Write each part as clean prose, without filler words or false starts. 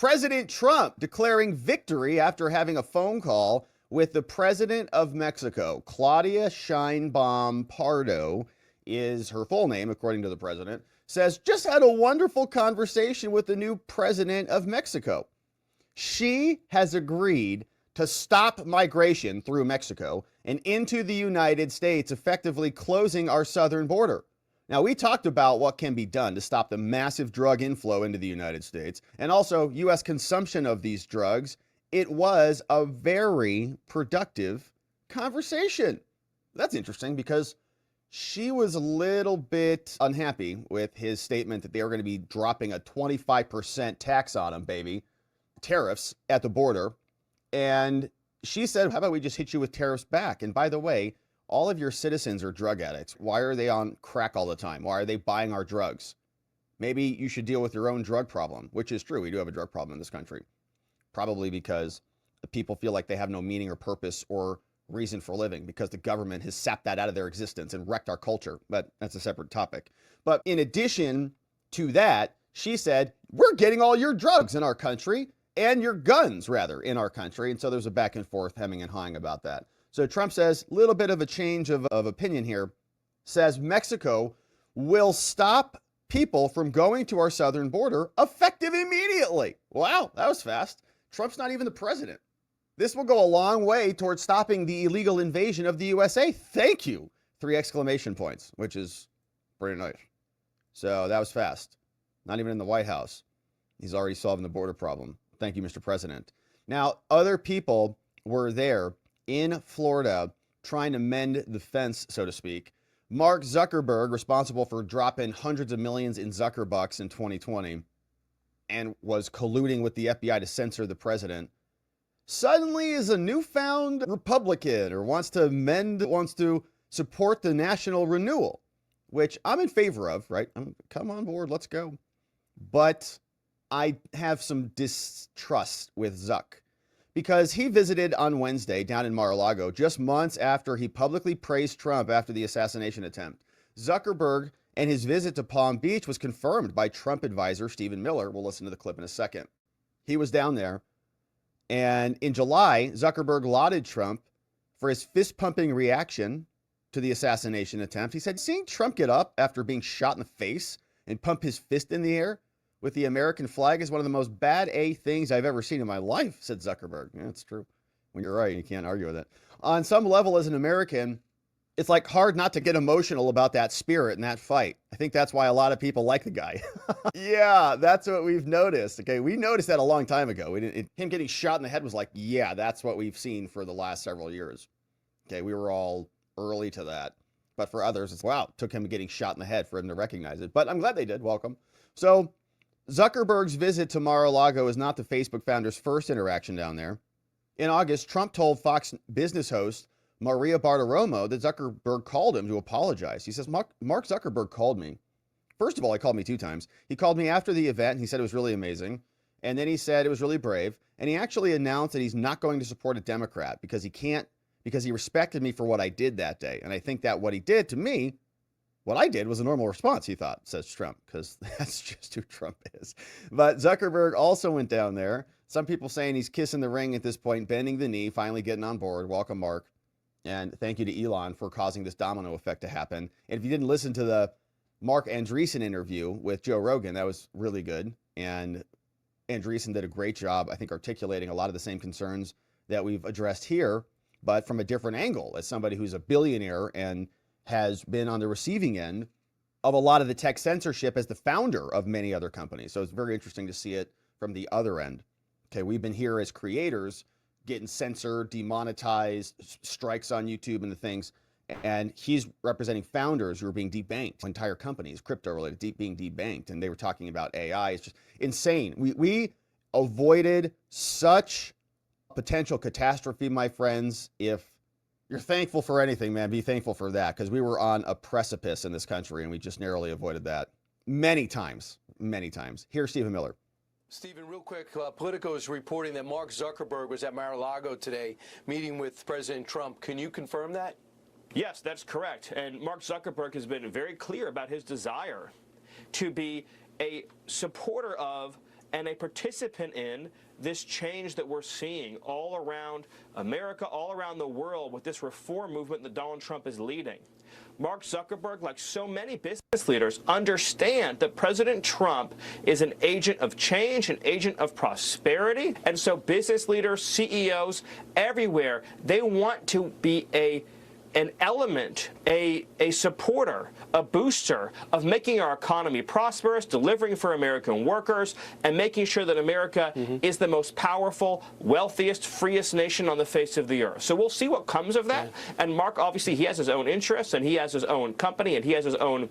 President Trump declaring victory after having a phone call with the president of Mexico. Claudia Sheinbaum Pardo is her full name, according to the president, says just had a wonderful conversation with the new president of Mexico. She has agreed to stop migration through Mexico and into the United States, effectively closing our southern border. Now, we talked about what can be done to stop the massive drug inflow into the United States and also U.S. consumption of these drugs. It was a very productive conversation. That's interesting because she was a little bit unhappy with his statement that they were going to be dropping a 25% tax on them, baby, tariffs at the border. And she said, how about we just hit you with tariffs back? And by the way, all of your citizens are drug addicts. Why are they on crack all the time? Why are they buying our drugs? Maybe you should deal with your own drug problem, which is true. We do have a drug problem in this country. Probably because the people feel like they have no meaning or purpose or reason for living because the government has sapped that out of their existence and wrecked our culture. But that's a separate topic. But in addition to that, she said, we're getting all your drugs in our country and your guns, rather, in our country. And so there's a back and forth hemming and hawing about that. So Trump says, a little bit of a change of opinion here, says Mexico will stop people from going to our southern border effective immediately. Wow, that was fast. Trump's not even the president. This will go a long way towards stopping the illegal invasion of the USA. Thank you. 3 exclamation points, which is pretty nice. So that was fast. Not even in the White House. He's already solving the border problem. Thank you, Mr. President. Now, other people were there in Florida trying to mend the fence, so to speak. Mark Zuckerberg, responsible for dropping hundreds of millions in Zuckerbucks in 2020 and was colluding with the FBI to censor the president, suddenly is a newfound Republican or wants to support the national renewal, which I'm in favor of, right? Come on board, let's go. But I have some distrust with Zuck because he visited on Wednesday down in Mar-a-Lago just months after he publicly praised Trump after the assassination attempt. Zuckerberg and his visit to Palm Beach was confirmed by Trump advisor Stephen Miller. We'll listen to the clip in a second. He was down there. And in July, Zuckerberg lauded Trump for his fist-pumping reaction to the assassination attempt. He said, seeing Trump get up after being shot in the face and pump his fist in the air with the American flag is one of the most bad things I've ever seen in my life, said Zuckerberg. Yeah, it's true. When you're right, you can't argue with it. On some level, as an American, it's like hard not to get emotional about that spirit and that fight. I think that's why a lot of people like the guy. Yeah, that's what we've noticed. Okay, we noticed that a long time ago. Him getting shot in the head was like, yeah, that's what we've seen for the last several years. Okay, we were all early to that. But for others, it's, wow, it took him getting shot in the head for him to recognize it. But I'm glad they did. Welcome. So Zuckerberg's visit to Mar-a-Lago is not the Facebook founder's first interaction down there. In August, Trump told Fox Business host Maria Bartiromo that Zuckerberg called him to apologize. He says, Mark Zuckerberg called me. First of all, he called me 2 times. He called me after the event and he said it was really amazing. And then he said it was really brave. And he actually announced that he's not going to support a Democrat because he respected me for what I did that day. And I think that what he did to me, what I did was a normal response, he thought, says Trump, because that's just who Trump is. But Zuckerberg also went down there. Some people saying he's kissing the ring at this point, bending the knee, finally getting on board. Welcome, Mark. And thank you to Elon for causing this domino effect to happen. And if you didn't listen to the Mark Andreessen interview with Joe Rogan, that was really good. And Andreessen did a great job, I think, articulating a lot of the same concerns that we've addressed here, but from a different angle, as somebody who's a billionaire and has been on the receiving end of a lot of the tech censorship as the founder of many other companies. So it's very interesting to see it from the other end. Okay, we've been here as creators getting censored, demonetized, strikes on YouTube and the things. And he's representing founders who are being debanked, entire companies, crypto-related, being debanked. And they were talking about AI. It's just insane. We avoided such potential catastrophe, my friends. If you're thankful for anything, man, be thankful for that, because we were on a precipice in this country and we just narrowly avoided that many times, many times. Here's Stephen Miller. Stephen, real quick, Politico is reporting that Mark Zuckerberg was at Mar-a-Lago today meeting with President Trump. Can you confirm that? Yes, that's correct. And Mark Zuckerberg has been very clear about his desire to be a supporter of and a participant in this change that we're seeing all around America, all around the world with this reform movement that Donald Trump is leading. Mark Zuckerberg, like so many business leaders, understand that President Trump is an agent of change, an agent of prosperity. And so business leaders, CEOs everywhere, they want to be an element, a supporter, a booster of making our economy prosperous, delivering for American workers, and making sure that America is the most powerful, wealthiest, freest nation on the face of the earth. So we'll see what comes of that. And Mark, obviously, he has his own interests, and he has his own company, and he has his own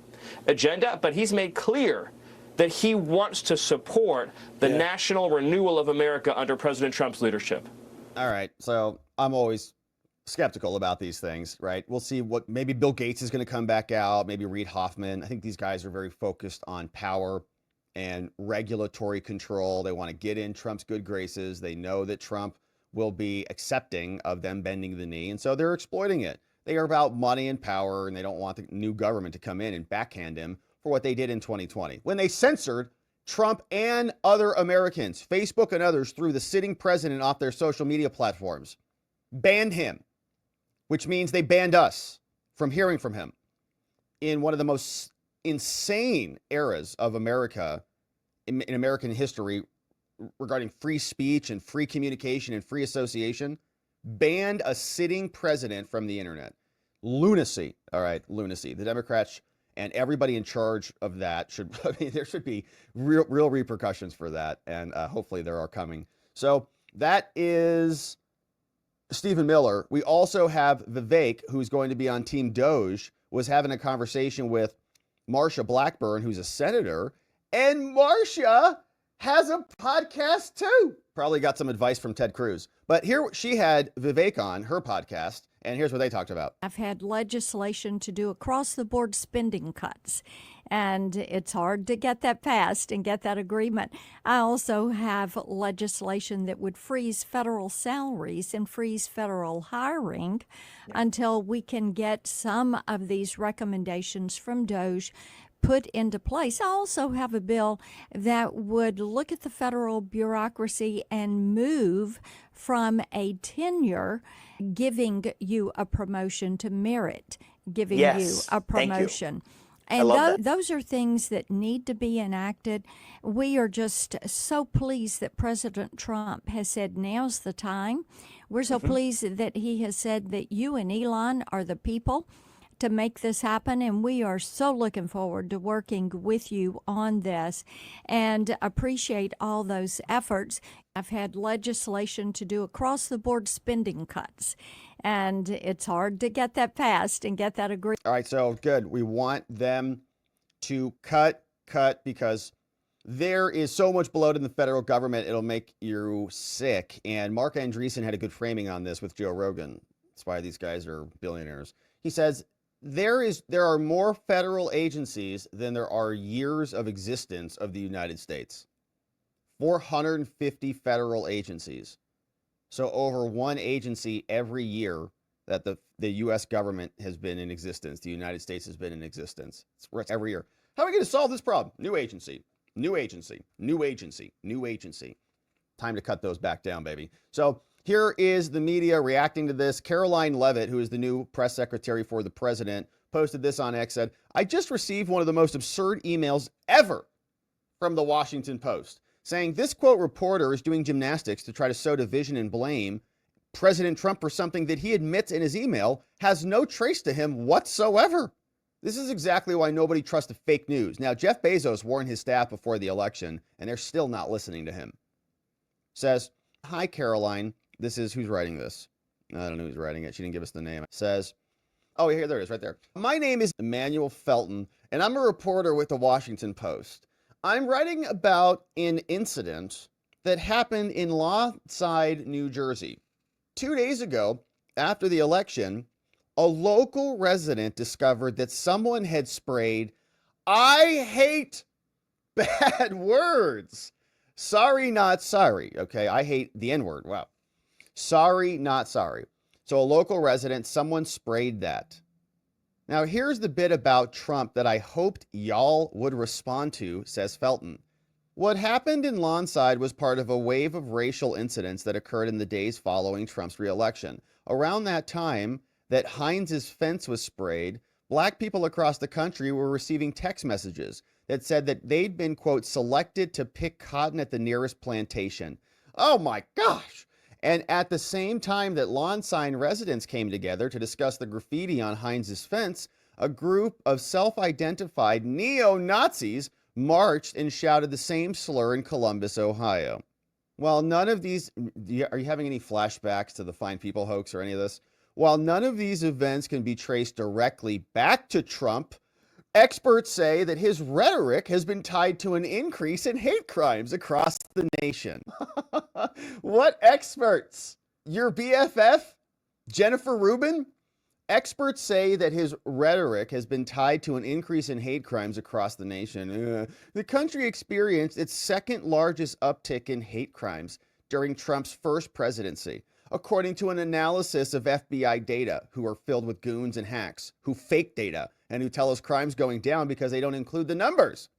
agenda, but he's made clear that he wants to support the national renewal of America under President Trump's leadership. All right, so I'm always skeptical about these things, right? We'll see what maybe Bill Gates is going to come back out, maybe Reid Hoffman. I think these guys are very focused on power and regulatory control. They want to get in Trump's good graces. They know that Trump will be accepting of them bending the knee, and so they're exploiting it. They are about money and power, and they don't want the new government to come in and backhand him for what they did in 2020 when they censored Trump and other Americans. Facebook and others threw the sitting president off their social media platforms, banned him, which means they banned us from hearing from him in one of the most insane eras of America in American history regarding free speech and free communication and free association. Banned a sitting president from the internet. Lunacy. All right, lunacy. The Democrats and everybody in charge of that should, I mean, there should be real repercussions for that, and hopefully there are coming. So that is Stephen Miller. We also have Vivek, who's going to be on Team Doge, was having a conversation with Marsha Blackburn, who's a senator, and Marsha has a podcast too. Probably got some advice from Ted Cruz. But here she had Vivek on her podcast, and here's what they talked about. I've had legislation to do across-the-board spending cuts, and it's hard to get that passed and get that agreement. I also have legislation that would freeze federal salaries and freeze federal hiring until we can get some of these recommendations from DOGE put into place. I also have a bill that would look at the federal bureaucracy and move from a tenure, giving you a promotion, to merit, giving you a promotion. And those are things that need to be enacted. We are just so pleased that President Trump has said now's the time. We're so pleased that he has said that you and Elon are the people to make this happen, and we are so looking forward to working with you on this and appreciate all those efforts. I've had legislation to do across-the-board spending cuts, and it's hard to get that passed and get that agreed. All right, so good. We want them to cut, because there is so much bloat in the federal government, it'll make you sick. And Mark Andreessen had a good framing on this with Joe Rogan. That's why these guys are billionaires. He says, there are more federal agencies than there are years of existence of the United States. 450 federal agencies. So over one agency every year that the U.S. government has been in existence, the United States has been in existence. It's every year. How are we going to solve this problem? New agency, new agency, new agency, new agency. Time to cut those back down, baby. So here is the media reacting to this. Caroline Leavitt, who is the new press secretary for the president, posted this on X, said, I just received one of the most absurd emails ever from the Washington Post, saying this, quote, reporter is doing gymnastics to try to sow division and blame President Trump for something that he admits in his email has no trace to him whatsoever. This is exactly why nobody trusts the fake news. Now, Jeff Bezos warned his staff before the election, and they're still not listening to him. Says, hi, Caroline. This is, who's writing this? I don't know who's writing it. She didn't give us the name. It says, oh, here, there it is, right there. My name is Emmanuel Felton, and I'm a reporter with the Washington Post. I'm writing about an incident that happened in Lawside, New Jersey. 2 days ago, after the election, a local resident discovered that someone had sprayed, I hate bad words. Sorry, not sorry. Okay, I hate the N-word. Wow. Sorry, not sorry. So a local resident, someone sprayed that. Now, here's the bit about Trump that I hoped y'all would respond to, says Felton. What happened in Lawnside was part of a wave of racial incidents that occurred in the days following Trump's reelection. Around that time that Heinz's fence was sprayed, black people across the country were receiving text messages that said that they'd been, quote, selected to pick cotton at the nearest plantation. Oh my gosh! And at the same time that Lawn Sign residents came together to discuss the graffiti on Heinz's fence, a group of self-identified neo-Nazis marched and shouted the same slur in Columbus, Ohio. While none of these, are you having any flashbacks to the Fine People hoax or any of this? While none of these events can be traced directly back to Trump, experts say that his rhetoric has been tied to an increase in hate crimes across the nation. What experts? Your BFF? Jennifer Rubin? Experts say that his rhetoric has been tied to an increase in hate crimes across the nation. The country experienced its second largest uptick in hate crimes during Trump's first presidency, according to an analysis of FBI data, who are filled with goons and hacks, who fake data, and who tell us crime's going down because they don't include the numbers.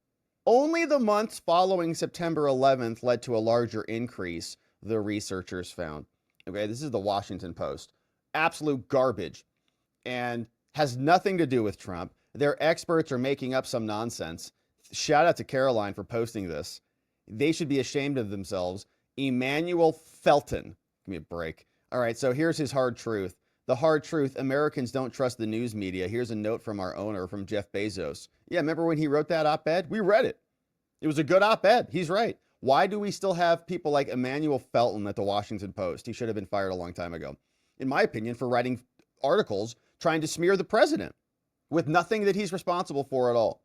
Only the months following September 11th led to a larger increase, the researchers found. Okay, this is the Washington Post. Absolute garbage. And has nothing to do with Trump. Their experts are making up some nonsense. Shout out to Caroline for posting this. They should be ashamed of themselves. Emmanuel Felton. Give me a break. All right, so here's his hard truth. The hard truth, Americans don't trust the news media. Here's a note from our owner, from Jeff Bezos. Yeah, remember when he wrote that op-ed? We read it. It was a good op-ed. He's right. Why do we still have people like Emmanuel Felton at the Washington Post? He should have been fired a long time ago, in my opinion, for writing articles trying to smear the president with nothing that he's responsible for at all.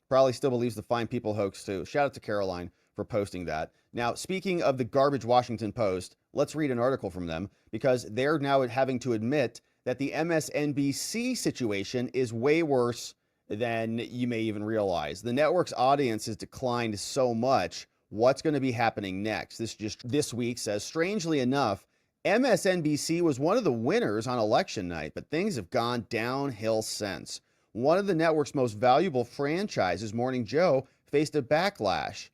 Probably still believes the Fine People hoax too. Shout out to Caroline for posting that. Now, speaking of the garbage Washington Post, let's read an article from them, because they're now having to admit that the MSNBC situation is way worse than you may even realize. The network's audience has declined so much. What's going to be happening next? This week says, strangely enough, MSNBC was one of the winners on election night, but things have gone downhill since. One of the network's most valuable franchises, Morning Joe, faced a backlash.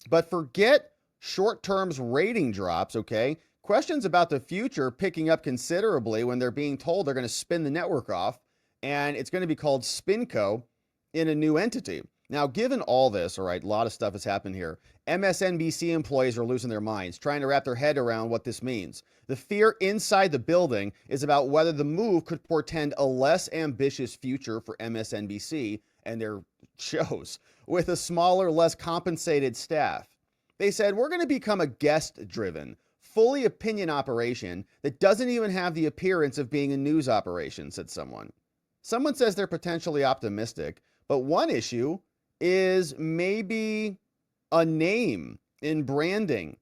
But forget short-term rating drops, okay? Questions about the future picking up considerably when they're being told they're going to spin the network off, and it's going to be called SpinCo in a new entity. Now, given all this, all right, a lot of stuff has happened here. MSNBC employees are losing their minds, trying to wrap their head around what this means. The fear inside the building is about whether the move could portend a less ambitious future for MSNBC and their shows, with a smaller, less compensated staff. They said, we're going to become a guest-driven, fully opinion operation that doesn't even have the appearance of being a news operation, said someone. Someone says they're potentially optimistic, but one issue is maybe a name in branding,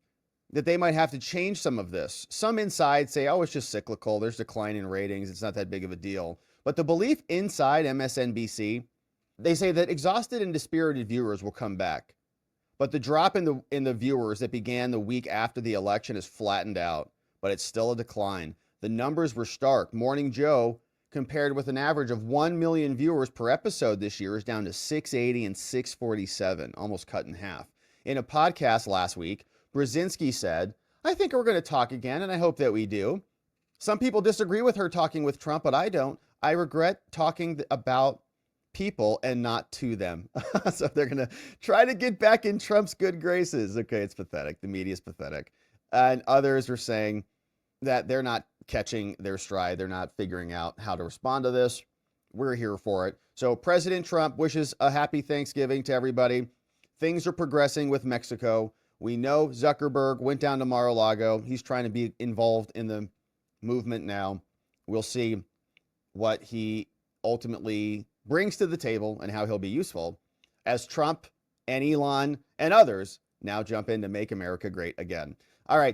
that they might have to change some of this. Some inside say, oh, it's just cyclical. There's decline in ratings. It's not that big of a deal. But the belief inside MSNBC, they say that exhausted and dispirited viewers will come back. But the drop in the viewers that began the week after the election has flattened out, but it's still a decline. The numbers were stark. Morning Joe, compared with an average of 1 million viewers per episode this year, is down to 680 and 647, almost cut in half. In a podcast last week, Brzezinski said, I think we're going to talk again, and I hope that we do. Some people disagree with her talking with Trump, but I don't. I regret talking about people and not to them. So they're going to try to get back in Trump's good graces. Okay, it's pathetic. The media is pathetic. And others are saying that they're not catching their stride. They're not figuring out how to respond to this. We're here for it. So President Trump wishes a happy Thanksgiving to everybody. Things are progressing with Mexico. We know Zuckerberg went down to Mar-a-Lago. He's trying to be involved in the movement now. We'll see what he ultimately brings to the table and how he'll be useful as Trump and Elon and others now jump in to make America great again. All right.